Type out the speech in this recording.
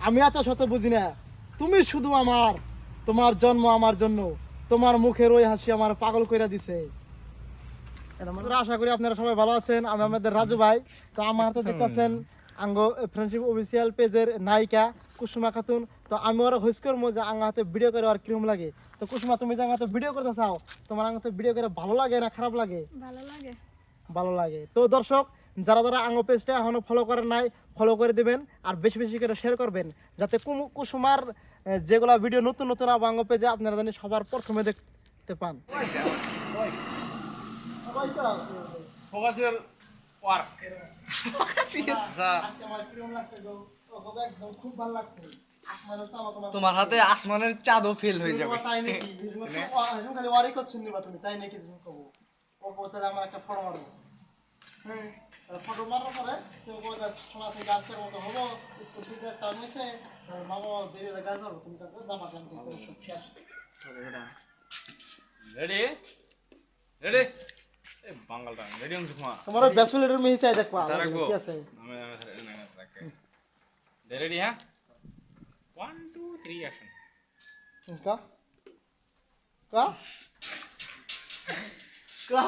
আমি এত শত বুঝি না, তুমি শুধু আমার, তোমার জন্ম আমার জন্য, তোমার মুখের ওই হাসি আমার পাগল কইরা দিছে। আশা করি আপনারা সবাই ভালো আছেন। আমি আমাদের রাজু ভাই। তো আমার হাতে দেখতেছেন আঙ্গো ফ্রেন্ডশিপ অফিসিয়াল পেজের নায়িকা কুসুমা খাতুন। তো আমি ওরা হুইস করবো যে আঙ্গা হাতে ভিডিও করে আর কিরকম লাগে। তো কুসুমা, তুমি যে আঙ্গা হাতে ভিডিও করতে চাও, তোমার আঙ্গা হাতে ভিডিও করে ভালো লাগে না খারাপ লাগে? ভালো লাগে। ভালো লাগে। তো দর্শক, যারা যারা আঙ্গো পেজটা এখনো ফলো করেন নাই, ফলো করে দিবেন আর বেশি বেশি করে শেয়ার করবেন, যাতে কুসুমার যেগুলা ভিডিও নতুন নতুন আঙ্গো পেজে আপনারা জানি সবার প্রথমে দেখতে পান। ফোকাসের ওয়ার্ক তোমার হাতে আসমানের চাঁদও ফেল হয়ে যাবে। তাই নাকি? খালি ওয়ারি করছেন নিবা তুমি, তাই নাকি? তুমি কবো ও তাহলে আমার একটা ফটো মারবো। হ্যাঁ, ফটো মারার পরে তুমি বলতে শোনা থেকে আজকের মতো হবো, স্কুল টাইম হয়েছে, মামা দেরি হলে গান করবো, তুমি তারপরে জামা প্যান্ট শেষ। রেডি রেডি বাঙালটা রেডি হন সুমা তোমার ব্যাচেলরের মেয়ে চাই দেখবা রাখবো কি আছে। আমি রেডি হ্যাঁ 1 2 3 অ্যাকশন কা কা কা